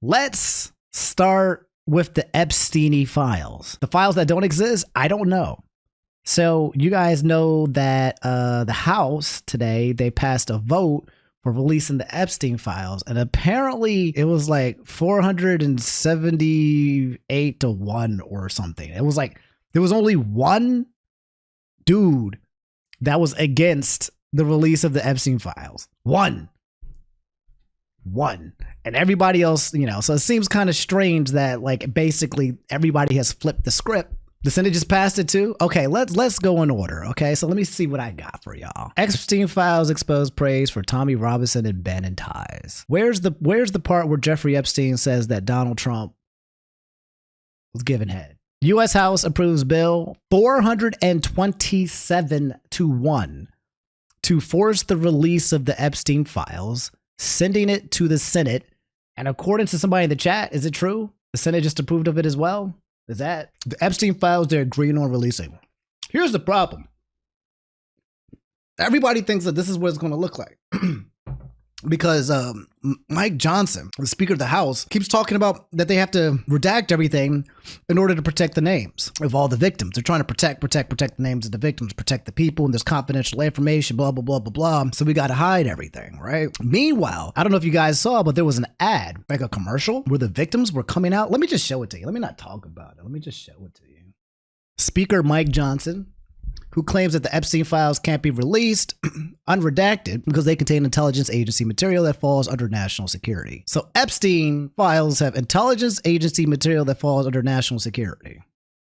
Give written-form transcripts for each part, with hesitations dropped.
Let's start with the Epstein files. The files that don't exist, I don't know. So you guys know that the House today, they passed a vote for releasing the Epstein files. And apparently it was like 478 to 1 or something. It was like, there was only one dude that was against the release of the Epstein files. One. And everybody else, you know, so it seems kind of strange that like basically everybody has flipped the script. The Senate just passed it too. Okay, let's go in order. Okay, so let me see what I got for y'all. Epstein files expose praise for Tommy Robinson and Bannon ties. Where's the part where Jeffrey Epstein says that Donald Trump was given head? U.S. House approves bill 427 to 1 to force the release of the Epstein files, sending it to the Senate. And according to somebody in the chat, is it true? The Senate just approved of it as well? Is that the Epstein files they're agreeing on releasing? Here's the problem. Everybody thinks that this is what it's going to look like. Because Mike Johnson, the Speaker of the House, keeps talking about that they have to redact everything in order to protect the names of all the victims. They're trying to protect the names of the victims, protect the people, and there's confidential information, blah, blah, blah, blah, blah. So we got to hide everything, right? Meanwhile, I don't know if you guys saw, but there was an ad, like a commercial, where the victims were coming out. Let me just show it to you. Let me not talk about it. Let me just show it to you. Speaker Mike Johnson, who claims that the Epstein files can't be released unredacted because they contain intelligence agency material that falls under national security. So Epstein files have intelligence agency material that falls under national security.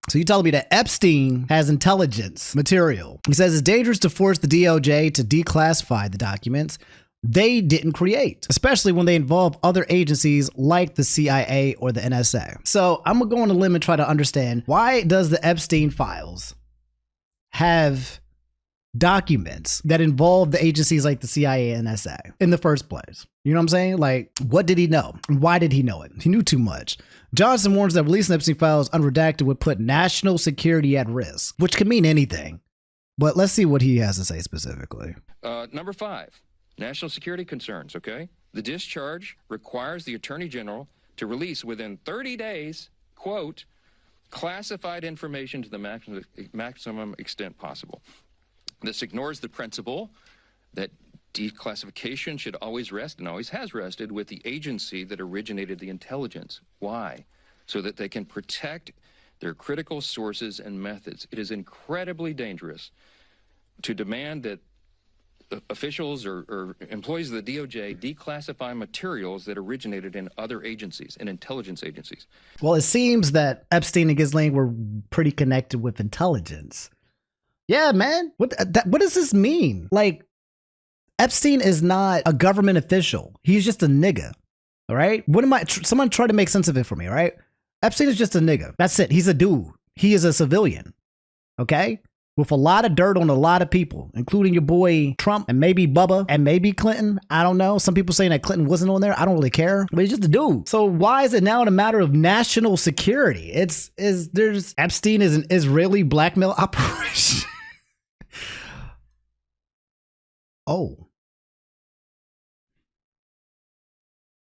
So you telling me that Epstein has intelligence material? He says it's dangerous to force the DOJ to declassify the documents they didn't create, especially when they involve other agencies like the CIA or the NSA. So I'm gonna go on a limb and try to understand, why does the Epstein files have documents that involve the agencies like the CIA and NSA in the first place? You know what I'm saying? Like, what did he know? Why did he know it? He knew too much. Johnson warns that releasing Epstein files unredacted would put national security at risk, which can mean anything. But let's see what he has to say specifically. Number 5, national security concerns, okay? The discharge requires the Attorney General to release within 30 days, quote, classified information to the maximum extent possible. This ignores the principle that declassification should always rest, and always has rested, with the agency that originated the intelligence. Why? So that they can protect their critical sources and methods. It is incredibly dangerous to demand that officials or employees of the DOJ declassify materials that originated in other agencies, in intelligence agencies. Well, it seems that Epstein and Ghislaine were pretty connected with intelligence. Yeah, man. What does this mean? Like, Epstein is not a government official. He's just a nigga. All right. Someone try to make sense of it for me. All right. Epstein is just a nigga. That's it. He's a dude. He is a civilian. Okay. With a lot of dirt on a lot of people, including your boy Trump and maybe Bubba and maybe Clinton. I don't know. Some people saying that Clinton wasn't on there. I don't really care, but he's just a dude. So why is it now in a matter of national security? There's Epstein is an Israeli blackmail operation. Oh,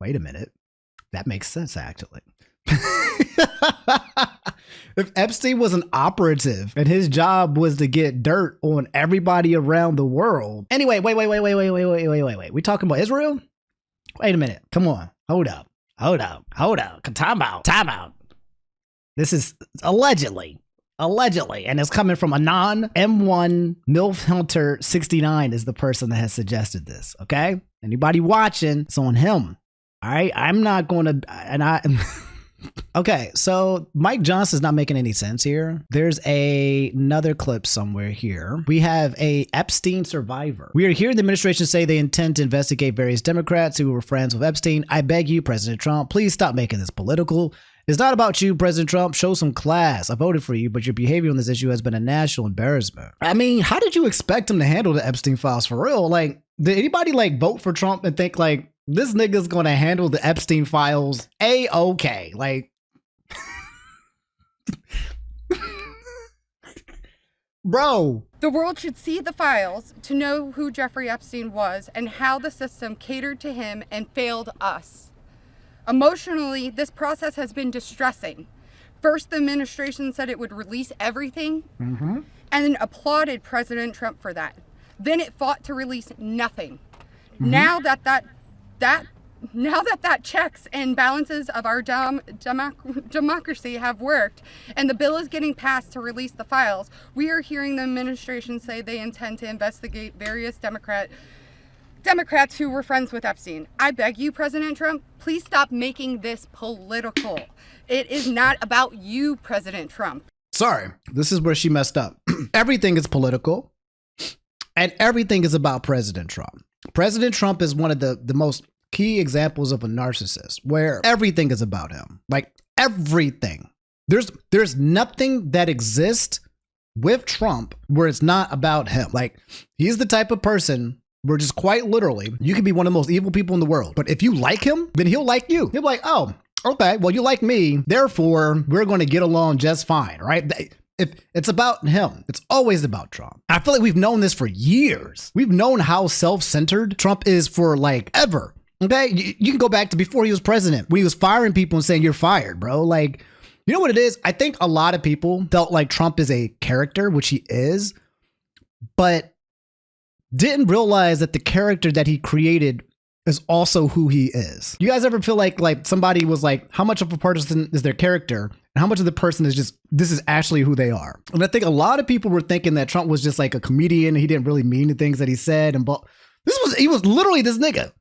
wait a minute. That makes sense, actually. If Epstein was an operative and his job was to get dirt on everybody around the world. Anyway, wait. We talking about Israel? Wait a minute. Come on. Hold up. Time out. This is allegedly, and it's coming from Anon M1 MILF Hunter 69 is the person that has suggested this. Okay. Anybody watching, it's on him. All right. I'm not going to, okay, so Mike Johnson's not making any sense here. There's another clip somewhere here. We have a Epstein survivor. We are hearing the administration say they intend to investigate various Democrats who were friends with Epstein. I beg you, President Trump, please stop making this political. It's not about you, President Trump. Show some class. I voted for you, but your behavior on this issue has been a national embarrassment. I mean, how did you expect him to handle the Epstein files for real? Like, did anybody like vote for Trump and think like, this nigga's going to handle the Epstein files A-okay? Like, bro. The world should see the files to know who Jeffrey Epstein was and how the system catered to him and failed us. Emotionally, this process has been distressing. First, the administration said it would release everything and then applauded President Trump for that. Then it fought to release nothing. Now that checks and balances of our democracy have worked and the bill is getting passed to release the files, we are hearing the administration say they intend to investigate various Democrats who were friends with Epstein. I beg you, President Trump, please stop making this political. It is not about you, President Trump. Sorry, this is where she messed up. Everything is political and everything is about President Trump. President Trump is one of the most key examples of a narcissist where everything is about him. Like everything. There's nothing that exists with Trump where it's not about him. Like he's the type of person where just quite literally, you can be one of the most evil people in the world. But if you like him, then he'll like you. He'll be like, oh, okay, well, you like me. Therefore, we're going to get along just fine, right? If it's about him, it's always about Trump. I feel like we've known this for years. We've known how self-centered Trump is for like ever. Okay, you can go back to before he was president, when he was firing people and saying, you're fired, bro. Like, you know what it is? I think a lot of people felt like Trump is a character, which he is, but didn't realize that the character that he created is also who he is. You guys ever feel like somebody was like, how much of a person is their character and how much of the person is just, this is actually who they are? And I think a lot of people were thinking that Trump was just like a comedian. He didn't really mean the things that he said. And he was literally this nigga.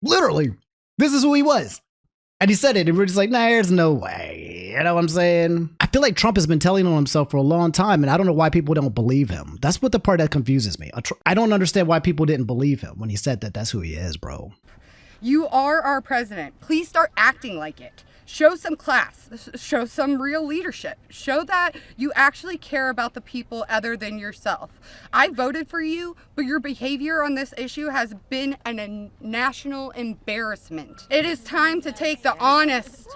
Literally, this is who he was. And he said it, and we're just like, nah, there's no way. You know what I'm saying? I feel like Trump has been telling on himself for a long time, and I don't know why people don't believe him. That's what the part that confuses me. I don't understand why people didn't believe him when he said that that's who he is, bro. You are our president. Please start acting like it. Show some class. Show some real leadership. Show that you actually care about the people other than yourself. I voted for you, but your behavior on this issue has been a national embarrassment. It is time to take the honest,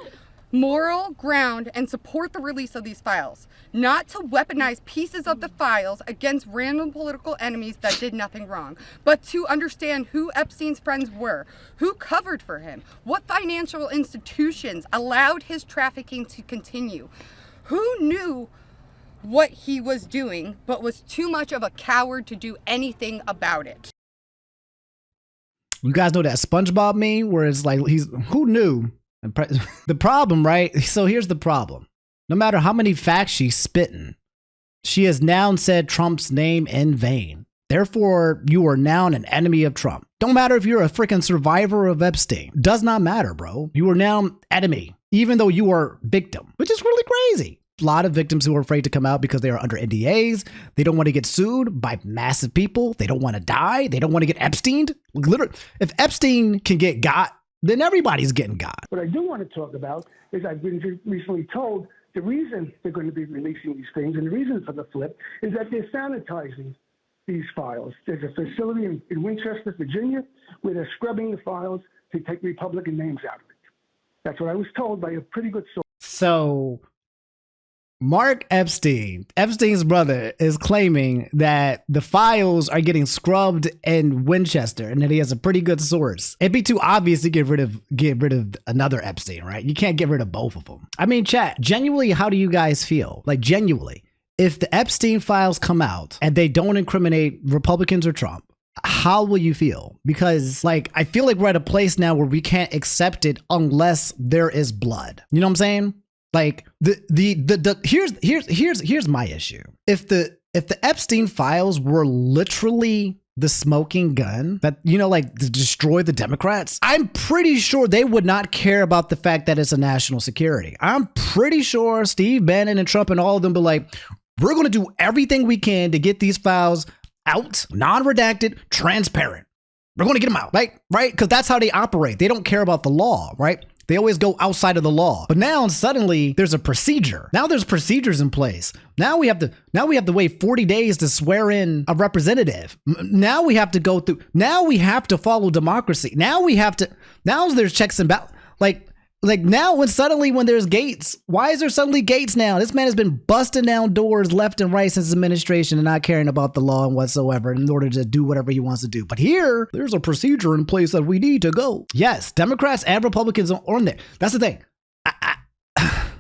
moral ground and support the release of these files, not to weaponize pieces of the files against random political enemies that did nothing wrong, but to understand who Epstein's friends were, who covered for him, what financial institutions allowed his trafficking to continue, who knew what he was doing but was too much of a coward to do anything about it. You guys know that SpongeBob meme where it's like, who knew? The problem, right? So here's the problem. No matter how many facts she's spitting, she has now said Trump's name in vain. Therefore, you are now an enemy of Trump. Don't matter if you're a freaking survivor of Epstein. Does not matter, bro. You are now enemy, even though you are victim, which is really crazy. A lot of victims who are afraid to come out because they are under NDAs. They don't want to get sued by massive people. They don't want to die. They don't want to get Epsteined. Literally, if Epstein can get got, then everybody's getting got. What I do want to talk about is I've been recently told the reason they're going to be releasing these things and the reason for the flip is that they're sanitizing these files. There's a facility in Winchester, Virginia, where they're scrubbing the files to take Republican names out of it. That's what I was told by a pretty good source. So Mark Epstein, Epstein's brother, is claiming that the files are getting scrubbed in Winchester and that he has a pretty good source. It'd be too obvious to get rid of another Epstein, right? You can't get rid of both of them. I mean, chat, genuinely, how do you guys feel? Like, genuinely, if the Epstein files come out and they don't incriminate Republicans or Trump, how will you feel? Because, like, I feel like we're at a place now where we can't accept it unless there is blood. You know what I'm saying? Like here's my issue. If the Epstein files were literally the smoking gun that, you know, like to destroy the Democrats, I'm pretty sure they would not care about the fact that it's a national security. I'm pretty sure Steve Bannon and Trump and all of them be like, we're going to do everything we can to get these files out, non-redacted, transparent. We're going to get them out, right? Because that's how they operate. They don't care about the law, right? They always go outside of the law. But now suddenly there's a procedure. Now there's procedures in place. Now we have to wait 40 days to swear in a representative. Now we have to go through. Now we have to follow democracy. Now there's checks and balances. Like, Like now when there's gates, why is there suddenly gates now? This man has been busting down doors left and right since his administration and not caring about the law and whatsoever in order to do whatever he wants to do. But here, there's a procedure in place that we need to go. Yes, Democrats and Republicans are on there. That's the thing.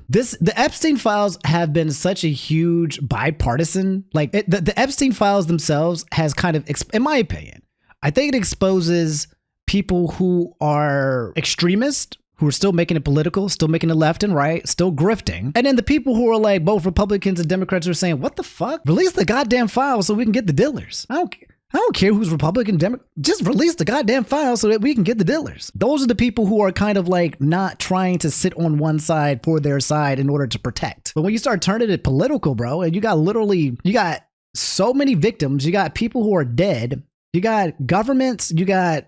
The Epstein files have been such a huge bipartisan, the Epstein files themselves has kind of, in my opinion, I think it exposes people who are extremist, who are still making it political, still making it left and right, still grifting. And then the people who are like both Republicans and Democrats are saying, what the fuck? Release the goddamn file so we can get the dealers. I don't care who's Republican, Democrat. Just release the goddamn file so that we can get the dealers. Those are the people who are kind of like not trying to sit on one side for their side in order to protect. But when you start turning it political, bro, and you got so many victims, you got people who are dead, you got governments, you got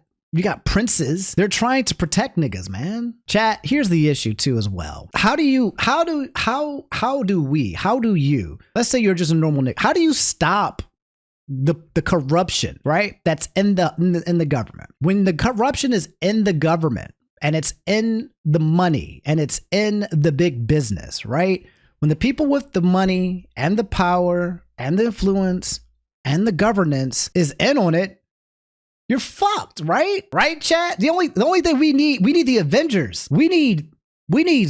princes. They're trying to protect niggas, man. Chat, here's the issue too as well. How do you, let's say you're just a normal nigga. How do you stop the corruption, right? That's in the government. When the corruption is in the government and it's in the money and it's in the big business, right? When the people with the money and the power and the influence and the governance is in on it, you're fucked, right? Right, chat? The only thing we need the Avengers. We need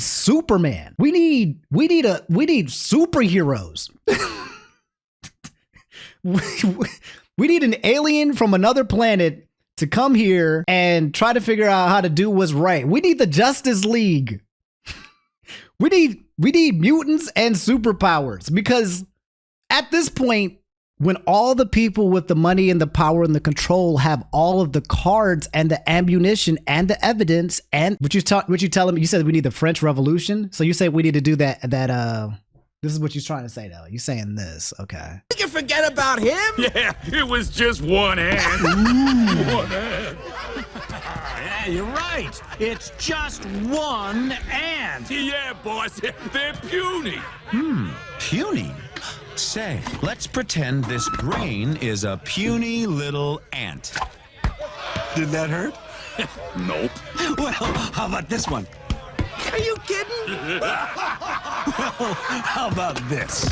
Superman. We need superheroes. We need an alien from another planet to come here and try to figure out how to do what's right. We need the Justice League. We need mutants and superpowers, because at this point, when all the people with the money and the power and the control have all of the cards and the ammunition and the evidence and what you tell them, you said we need the French Revolution. So you say we need to do that this is what you're trying to say, though. You're saying this. Okay. You can forget about him? Yeah, it was just one ant. One ant. Yeah, you're right. It's just one ant. Yeah, boss. They're puny. Puny? Say, let's pretend this grain is a puny little ant. Did that hurt? Nope. Well, how about this one? Are you kidding? Well, how about this?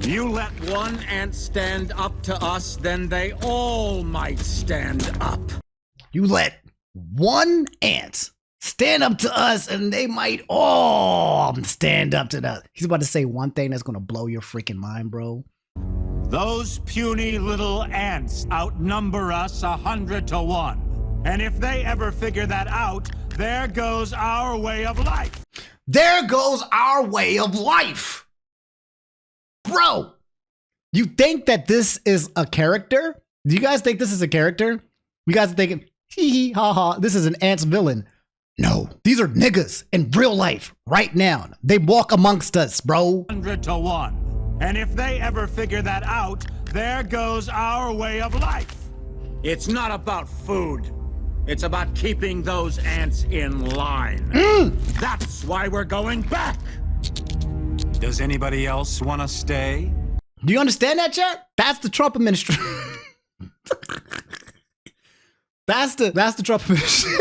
You let one ant stand up to us, then they all might stand up. You let one ant stand up to us and they might all stand up to us. He's about to say one thing that's going to blow your freaking mind, bro. Those puny little ants outnumber us 100 to 1. And if they ever figure that out, there goes our way of life. There goes our way of life. Bro, you think that this is a character? Do you guys think this is a character? You guys are thinking, hee hee ha ha, this is an ant's villain. No, these are niggas in real life right now. They walk amongst us, bro. 100 to 1. And if they ever figure that out, there goes our way of life. It's not about food. It's about keeping those ants in line. That's why we're going back. Does anybody else want to stay? Do you understand that, chat? That's the Trump administration. That's the Trump administration.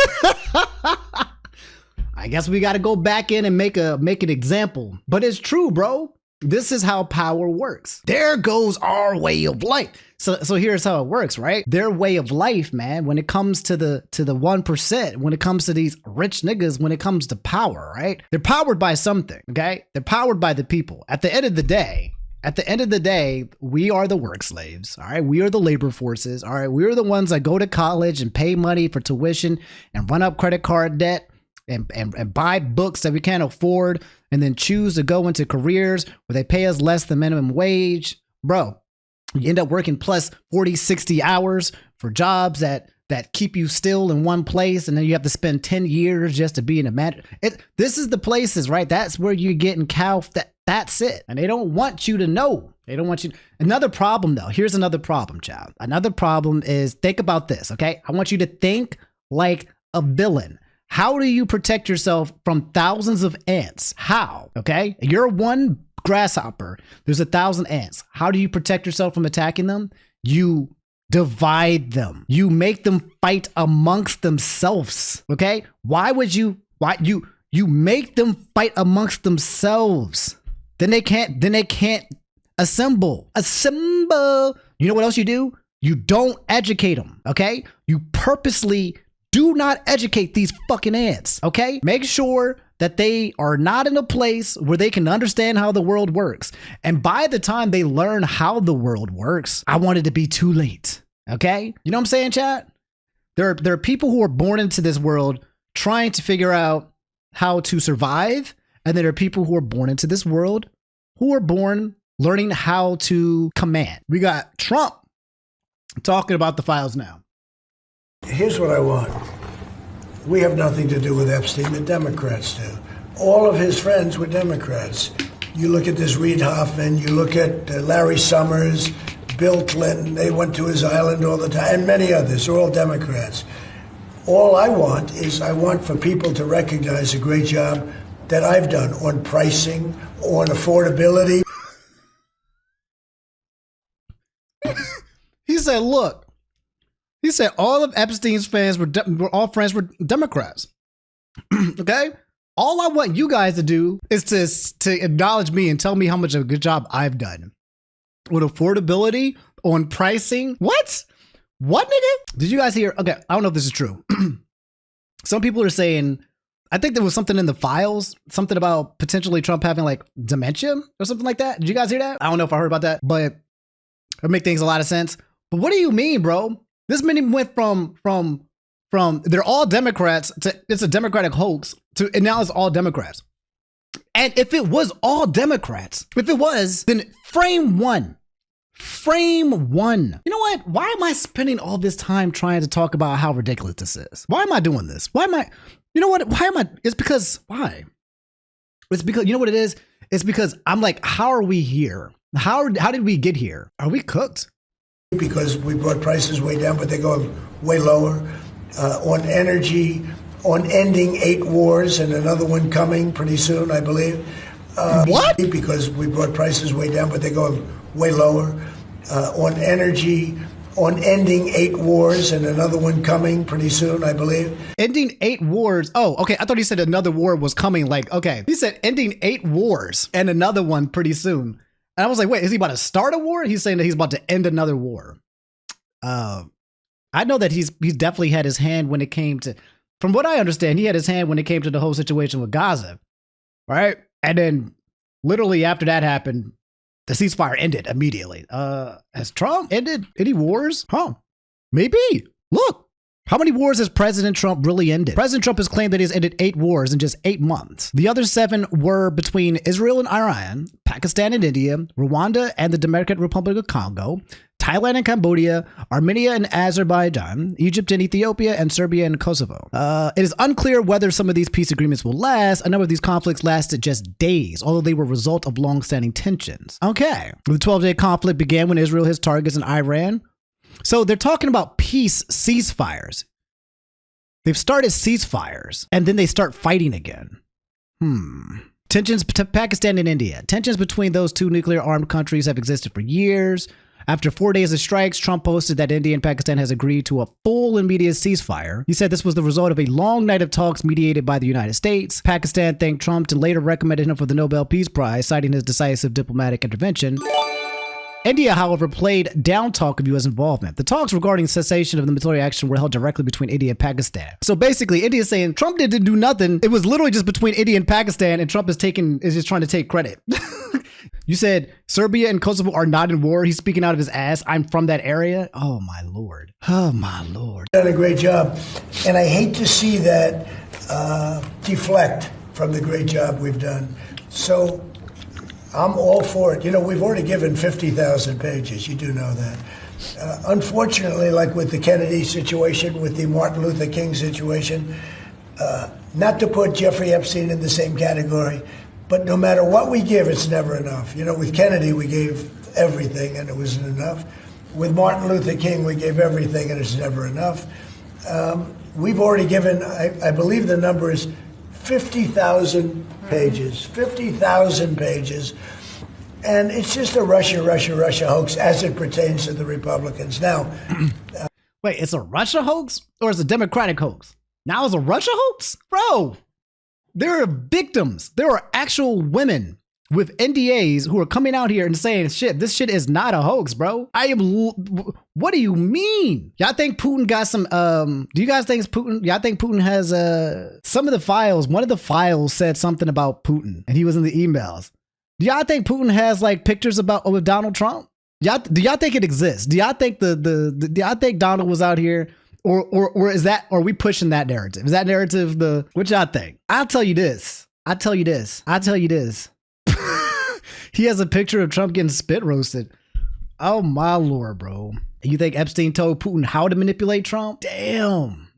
I guess we got to go back in and make an example. But it's true, bro. This is how power works. There goes our way of life. So here's how it works, right? Their way of life, man, when it comes to the 1%, when it comes to these rich niggas, when it comes to power, right? They're powered by something, okay? They're powered by the people. At the end of the day, we are the work slaves, all right? We are the labor forces, all right? We are the ones that go to college and pay money for tuition and run up credit card debt and buy books that we can't afford and then choose to go into careers where they pay us less than minimum wage. Bro, you end up working plus 40, 60 hours for jobs that keep you still in one place, and then you have to spend 10 years just to be in a manager. This is the places, right? That's where you're getting cow. That's it. And they don't want you to know. They don't want you. Another problem, though. Here's another problem, child. Another problem is, think about this, okay? I want you to think like a villain. How do you protect yourself from thousands of ants? How? Okay. You're one grasshopper. There's 1,000 ants. How do you protect yourself from attacking them? You divide them. You make them fight amongst themselves. Okay. Why you make them fight amongst themselves? Then they can't assemble. You know what else you do? You don't educate them. Okay. You purposely do not educate these fucking ants, okay? Make sure that they are not in a place where they can understand how the world works. And by the time they learn how the world works, I want it to be too late, okay? You know what I'm saying, chat? There are people who are born into this world trying to figure out how to survive, and then there are people who are born into this world who are born learning how to command. We got Trump talking about the files now. Here's what I want. We have nothing to do with Epstein. The Democrats do. All of his friends were Democrats. You look at this Reid Hoffman, you look at Larry Summers, Bill Clinton, they went to his island all the time, and many others, are all Democrats. All I want for people to recognize a great job that I've done on pricing, on affordability. He said, look, he said all of Epstein's fans were Democrats. Okay? All I want you guys to do is to acknowledge me and tell me how much of a good job I've done. With affordability, on pricing. What? What, nigga? Did you guys hear? Okay, I don't know if this is true. Some people are saying, I think there was something in the files, something about potentially Trump having like dementia or something like that. Did you guys hear that? I don't know if I heard about that, but it make things a lot of sense. But what do you mean, bro? This many went from they're all Democrats to it's a Democratic hoax to and now it's all Democrats. And if it was all Democrats, if it was, then frame one. Frame one. You know what? Why am I spending all this time trying to talk about how ridiculous this is? Why am I doing this? Why am I? You know what? Why am I? It's because why? It's because you know what it is? It's because I'm like, how are we here? How did we get here? Are we cooked? Because we brought prices way down, but they're going way lower. On energy, on ending 8 wars and another one coming pretty soon, I believe. What? Because we brought prices way down, but they're going way lower. On energy, on ending 8 wars and another one coming pretty soon, I believe. Ending 8 wars. Oh, okay. I thought he said another war was coming. Like, okay. He said ending 8 wars and another one pretty soon. And I was like, wait, is he about to start a war? He's saying that he's about to end another war. I know that he's definitely had his hand when it came to, from what I understand, he had his hand when it came to the whole situation with Gaza. Right? And then literally after that happened, the ceasefire ended immediately. Has Trump ended any wars? Huh? Maybe. Look. How many wars has President Trump really ended? President Trump has claimed that he's ended 8 wars in just 8 months. The other 7 were between Israel and Iran, Pakistan and India, Rwanda and the Democratic Republic of Congo, Thailand and Cambodia, Armenia and Azerbaijan, Egypt and Ethiopia, and Serbia and Kosovo. It is unclear whether some of these peace agreements will last. A number of these conflicts lasted just days, although they were a result of long-standing tensions. Okay. The 12-day conflict began when Israel hit targets in Iran. So they're talking about peace ceasefires. They've started ceasefires, and then they start fighting again. Tensions to Pakistan and India. Tensions between those two nuclear-armed countries have existed for years. After 4 days of strikes, Trump posted that India and Pakistan has agreed to a full and immediate ceasefire. He said this was the result of a long night of talks mediated by the United States. Pakistan thanked Trump and later recommended him for the Nobel Peace Prize, citing his decisive diplomatic intervention. India, however, played down talk of U.S. involvement. The talks regarding cessation of the military action were held directly between India and Pakistan. So basically, India is saying Trump didn't do nothing. It was literally just between India and Pakistan, and Trump is just trying to take credit. You said Serbia and Kosovo are not in war. He's speaking out of his ass. I'm from that area. Oh, my Lord. Oh, my Lord. Done a great job. And I hate to see that deflect from the great job we've done. So I'm all for it. You know, we've already given 50,000 pages. You do know that. Unfortunately, like with the Kennedy situation, with the Martin Luther King situation, not to put Jeffrey Epstein in the same category, but no matter what we give, it's never enough. You know, with Kennedy, we gave everything and it wasn't enough. With Martin Luther King, we gave everything and it's never enough. we've already given, I believe the number is 50,000 pages, 50,000 pages. And it's just a Russia hoax as it pertains to the Republicans. Now, wait, it's a Russia hoax or it's a Democratic hoax? Now it's a Russia hoax? Bro, there are victims. There are actual women with NDAs who are coming out here and saying, shit, this shit is not a hoax, bro. What do you mean? Y'all think Putin got some, do you guys think y'all think Putin has, some of the files, one of the files said something about Putin and he was in the emails. Do y'all think Putin has like pictures with Donald Trump? Do y'all think it exists? Do y'all think do y'all think Donald was out here? Or is that, or are we pushing that narrative? Is that narrative what y'all think? I'll tell you this. He has a picture of Trump getting spit roasted. Oh my Lord, bro. You think Epstein told Putin how to manipulate Trump? Damn.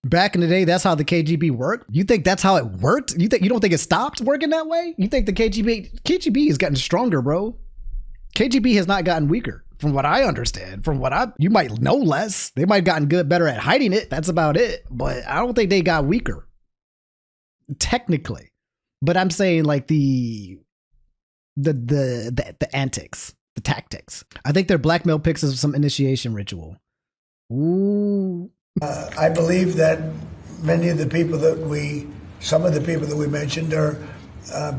Back in the day, that's how the KGB worked. You think that's how it worked? You don't think it stopped working that way? You think the KGB has gotten stronger, bro? KGB has not gotten weaker, from what I understand. You might know less. They might have gotten better at hiding it. That's about it. But I don't think they got weaker, technically. But I'm saying like the antics, the tactics. I think they're blackmail pics of some initiation ritual. Ooh. I believe that some of the people that we mentioned are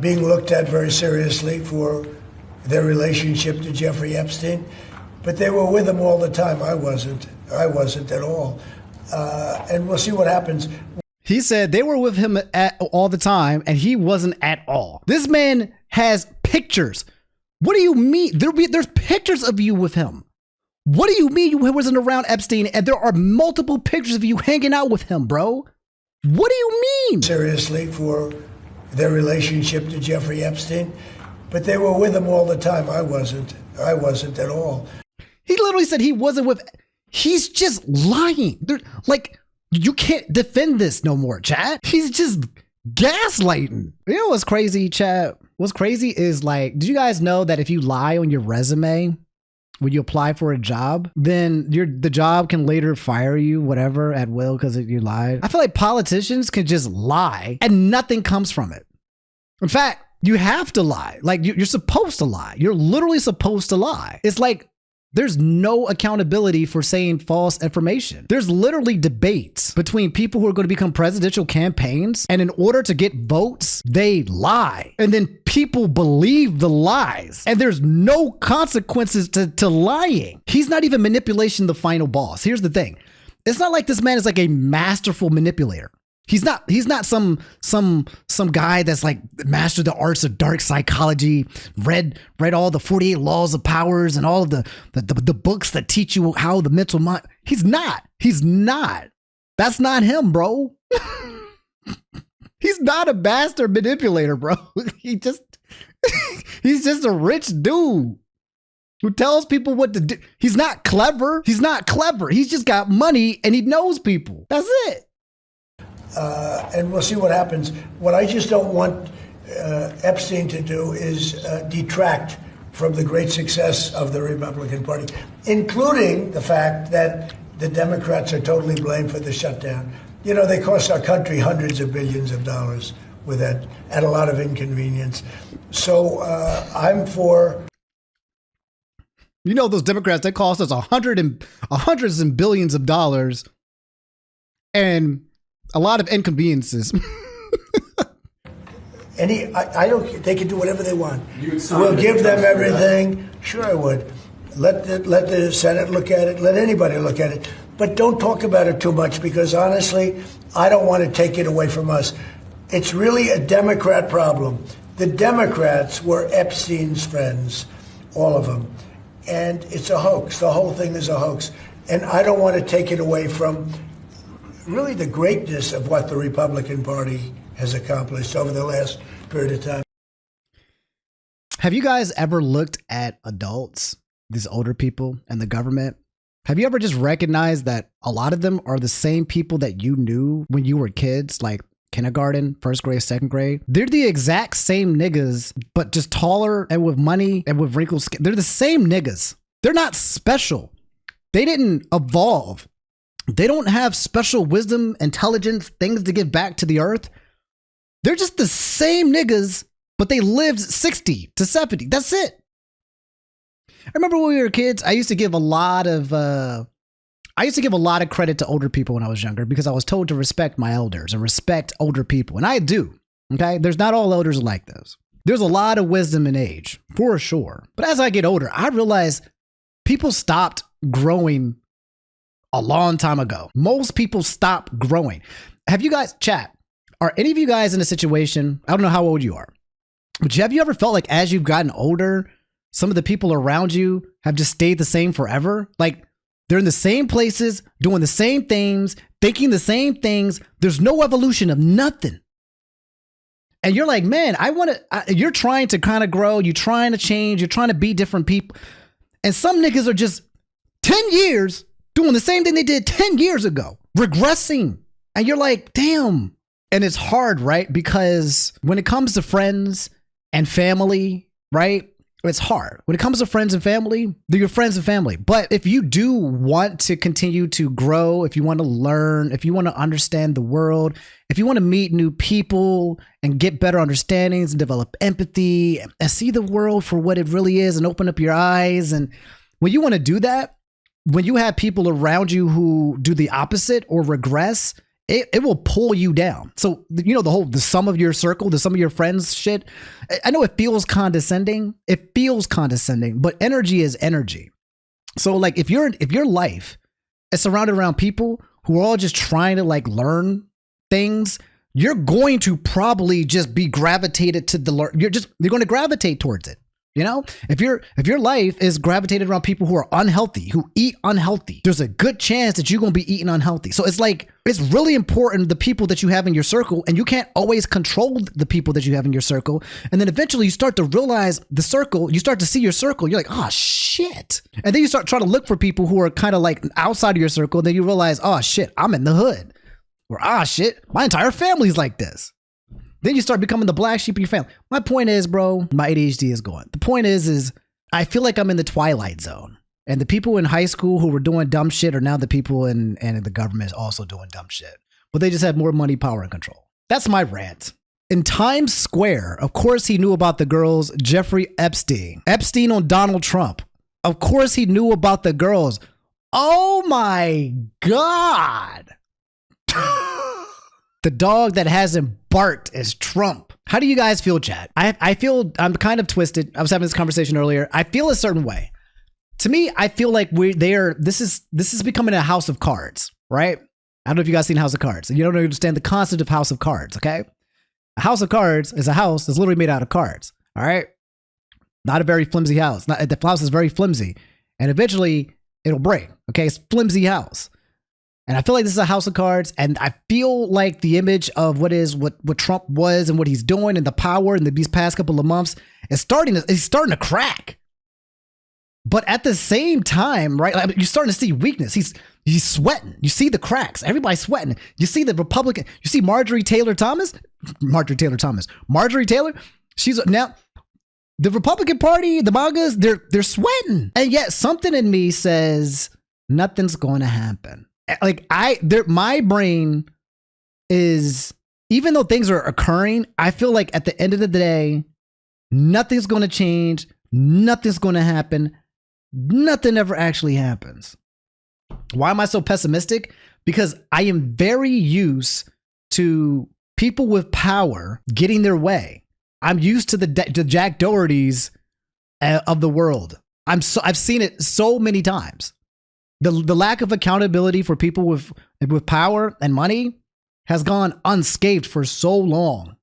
being looked at very seriously for their relationship to Jeffrey Epstein, but they were with him all the time. I wasn't at all. And we'll see what happens. He said they were with him all the time and he wasn't at all. This man has pictures. What do you mean? There's pictures of you with him. What do you mean you wasn't around Epstein and there are multiple pictures of you hanging out with him, bro? What do you mean? Seriously for their relationship to Jeffrey Epstein, but they were with him all the time. I wasn't at all. He literally said he wasn't with. He's just lying. You can't defend this no more, chat. He's just gaslighting. You know what's crazy, chat? What's crazy is like, did you guys know that if you lie on your resume when you apply for a job, then the job can later fire you, whatever, at will because you lied? I feel like politicians can just lie and nothing comes from it. In fact, you have to lie. Like you're supposed to lie. You're literally supposed to lie. It's like there's no accountability for saying false information. There's literally debates between people who are going to become presidential campaigns, and in order to get votes, they lie. And then people believe the lies, and there's no consequences to lying. He's not even manipulation the final boss. Here's the thing. It's not like this man is like a masterful manipulator. He's not some guy that's like mastered the arts of dark psychology, read all the 48 laws of powers and all of the books that teach you how the mental mind. He's not. That's not him, bro. He's not a master manipulator, bro. He's just a rich dude who tells people what to do. He's not clever. He's just got money and he knows people. That's it. And we'll see what happens. What I just don't want Epstein to do is detract from the great success of the Republican Party, including the fact that the Democrats are totally blamed for the shutdown. You know, they cost our country hundreds of billions of dollars with that, at a lot of inconvenience. So I'm for... You know, those Democrats, they cost us hundreds and billions of dollars and a lot of inconveniences. I don't. They can do whatever they want. We'll give them everything. Sure, I would. Let the Senate look at it. Let anybody look at it. But don't talk about it too much because honestly, I don't want to take it away from us. It's really a Democrat problem. The Democrats were Epstein's friends, all of them, and it's a hoax. The whole thing is a hoax, and I don't want to take it away from really the greatness of what the Republican Party has accomplished over the last period of time. Have you guys ever looked at adults, these older people, and the government? Have you ever just recognized that a lot of them are the same people that you knew when you were kids, like kindergarten, first grade, second grade? They're the exact same niggas, but just taller and with money and with wrinkled skin. They're the same niggas. They're not special. They didn't evolve. They don't have special wisdom, intelligence, things to give back to the earth. They're just the same niggas, but they lived 60 to 70. That's it. I remember when we were kids, I used to give a lot of credit to older people when I was younger because I was told to respect my elders and respect older people. And I do. Okay. There's not all elders like this. There's a lot of wisdom in age for sure. But as I get older, I realize people stopped growing a long time ago. Most people stop growing. Have you guys, chat, are any of you guys in a situation, I don't know how old you are, but have you ever felt like as you've gotten older, some of the people around you have just stayed the same forever? Like they're in the same places, doing the same things, thinking the same things. There's no evolution of nothing. And you're like, man, you're trying to kind of grow. You're trying to change. You're trying to be different people. And some niggas are just 10 years doing the same thing they did 10 years ago, regressing. And you're like, damn. And it's hard, right? Because when it comes to friends and family, right? It's hard. When it comes to friends and family, they're your friends and family. But if you do want to continue to grow, if you want to learn, if you want to understand the world, if you want to meet new people and get better understandings and develop empathy and see the world for what it really is and open up your eyes. And when you want to do that, when you have people around you who do the opposite or regress, it will pull you down. So, you know, the sum of your circle, the sum of your friends shit. I know it feels condescending. It feels condescending, but energy is energy. So like if your life is surrounded around people who are all just trying to like learn things, you're going to probably just be gravitated to the learn. You're going to gravitate towards it. You know, if your life is gravitated around people who are unhealthy, who eat unhealthy, there's a good chance that you're going to be eating unhealthy. So it's like, it's really important the people that you have in your circle, and you can't always control the people that you have in your circle. And then eventually you start to realize the circle, you start to see your circle. You're like, oh shit. And then you start trying to look for people who are kind of like outside of your circle. And then you realize, oh shit, I'm in the hood. Or ah shit, my entire family's like this. Then you start becoming the black sheep of your family. My point is, bro, my ADHD is going. The point is I feel like I'm in the twilight zone. And the people in high school who were doing dumb shit are now the people in the government is also doing dumb shit. But they just have more money, power, and control. That's my rant. In Times Square, of course he knew about the girls, Jeffrey Epstein. Epstein on Donald Trump. Of course he knew about the girls. Oh my God. The dog that hasn't barked is Trump. How do you guys feel, chat? I feel I'm kind of twisted. I was having this conversation earlier. I feel a certain way. To me, I feel like this is becoming a house of cards, right? I don't know if you guys seen House of Cards. You don't understand the concept of House of Cards, okay? A house of cards is a house that's literally made out of cards, all right? Not a very flimsy house. The house is very flimsy, and eventually it'll break, okay? It's a flimsy house. And I feel like this is a house of cards, and I feel like the image of what Trump was and what he's doing and the power in these past couple of months is starting to crack. But at the same time, right, you're starting to see weakness. He's sweating. You see the cracks. Everybody's sweating. You see the Republican. You see Marjorie Taylor. She's now the Republican Party, the MAGAs. They're sweating, and yet something in me says nothing's going to happen. Like my brain is, even though things are occurring, I feel like at the end of the day, nothing's going to change. Nothing's going to happen. Nothing ever actually happens. Why am I so pessimistic? Because I am very used to people with power getting their way. I'm used to the Jack Dohertys of the world. I've seen it so many times. The lack of accountability for people with power and money has gone unscathed for so long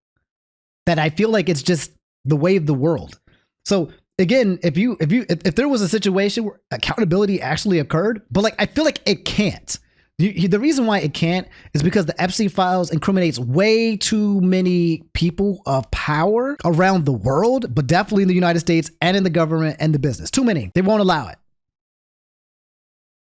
that I feel like it's just the way of the world. So again, if there was a situation where accountability actually occurred, but like I feel like it can't. The reason why it can't is because the Epstein files incriminates way too many people of power around the world, but definitely in the United States and in the government and the business. Too many. They won't allow it.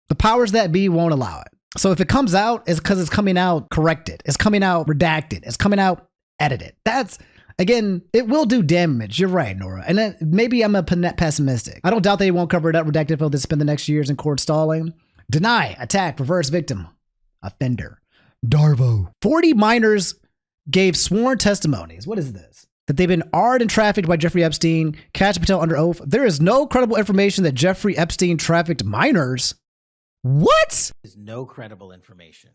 The powers that be won't allow it. So if it comes out, it's because it's coming out corrected. It's coming out redacted. It's coming out edited. That's, again, it will do damage. You're right, Nora. And then maybe I'm pessimistic. I don't doubt they won't cover it up redacted. They'll spend the next years in court stalling. Deny, attack, reverse victim. offender. Darvo. 40 minors gave sworn testimonies. What is this? That they've been arred and trafficked by Jeffrey Epstein. Catch Patel under oath. There is no credible information that Jeffrey Epstein trafficked minors. What? There's no credible information.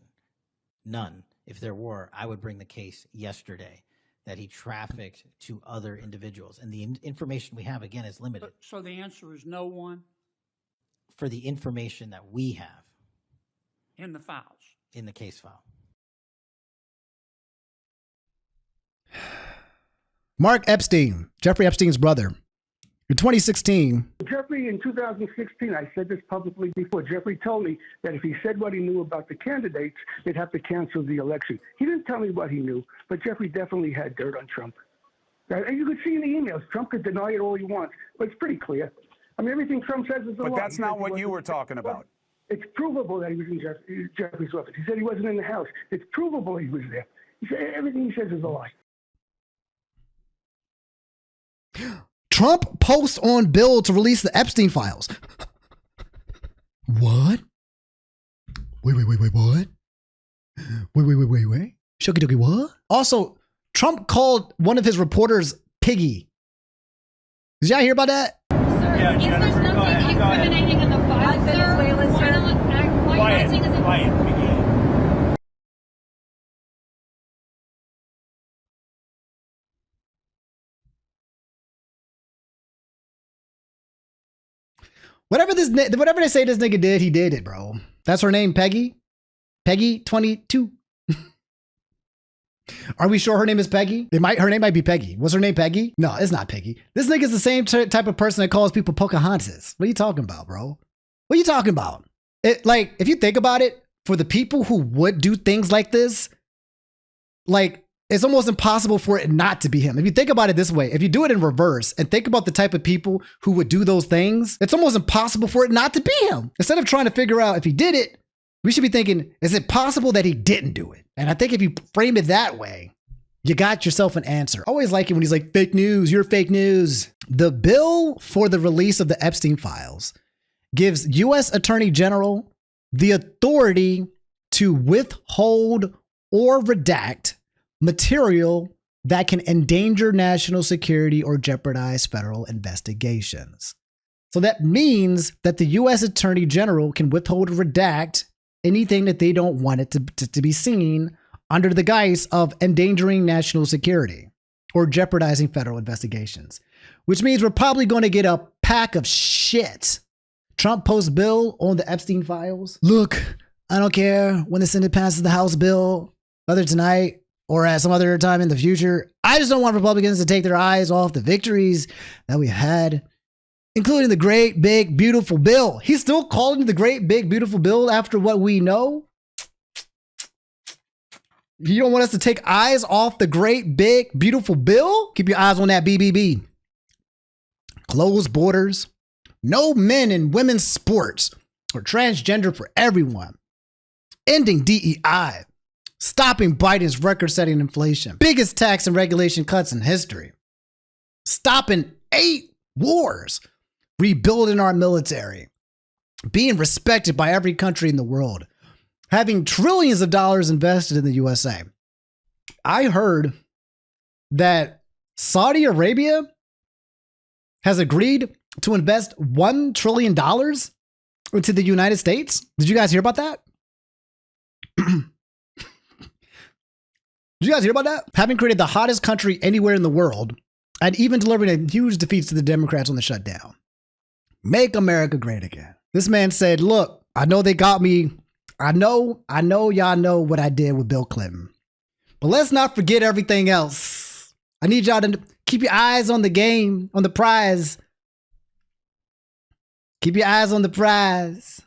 None. If there were, I would bring the case yesterday that he trafficked to other individuals. And the information we have, again, is limited. So the answer is no one? For the information that we have. In the files? In the case file. Mark Epstein, Jeffrey Epstein's brother. In 2016. Jeffrey, in 2016, I said this publicly before, Jeffrey told me that if he said what he knew about the candidates, they'd have to cancel the election. He didn't tell me what he knew, but Jeffrey definitely had dirt on Trump. And you could see in the emails, Trump could deny it all he wants, but it's pretty clear. I mean, everything Trump says is a lie. But that's not what you were talking about. It's provable that he was in Jeffrey's office. He said he wasn't in the house. It's provable he was there. He said everything he says is a lie. Trump posts on bill to release the Epstein files. What? Wait, what? Wait. Shucky ducky, what? Also, Trump called one of his reporters Piggy. Did y'all hear about that? Sir, yeah, if there's nothing incriminating in the file, sir, why are you acting as a... Whatever they say this nigga did, he did it, bro. That's her name, Peggy? Peggy 22. Are we sure her name is Peggy? Her name might be Peggy. Was her name Peggy? No, it's not Peggy. This nigga's the same type of person that calls people Pocahontas. What are you talking about, bro? What are you talking about? Like, if you think about it, for the people who would do things like this, like, it's almost impossible for it not to be him. If you think about it this way, if you do it in reverse and think about the type of people who would do those things, it's almost impossible for it not to be him. Instead of trying to figure out if he did it, we should be thinking, is it possible that he didn't do it? And I think if you frame it that way, you got yourself an answer. I always like it when he's like, fake news, you're fake news. The bill for the release of the Epstein files gives U.S. Attorney General the authority to withhold or redact material that can endanger national security or jeopardize federal investigations. So that means that the U.S. Attorney General can withhold or redact anything that they don't want it to be seen under the guise of endangering national security or jeopardizing federal investigations, which means we're probably going to get a pack of shit. Trump posts bill on the Epstein files. Look, I don't care when the Senate passes the House bill, whether tonight or at some other time in the future. I just don't want Republicans to take their eyes off the victories that we had, including the great, big, beautiful bill. He's still calling it the great, big, beautiful bill after what we know. You don't want us to take eyes off the great, big, beautiful bill? Keep your eyes on that BBB. Closed borders. No men and women's sports. Or transgender for everyone. Ending DEI. Stopping Biden's record-setting inflation. Biggest tax and regulation cuts in history. Stopping 8 wars. Rebuilding our military. Being respected by every country in the world. Having trillions of dollars invested in the USA. I heard that Saudi Arabia has agreed to invest $1 trillion into the United States. Did you guys hear about that? Did you guys hear about that? Having created the hottest country anywhere in the world and even delivering a huge defeats to the Democrats on the shutdown. Make America great again. This man said, look, I know they got me. I know y'all know what I did with Bill Clinton. But let's not forget everything else. I need y'all to keep your eyes on the game, on the prize. Keep your eyes on the prize.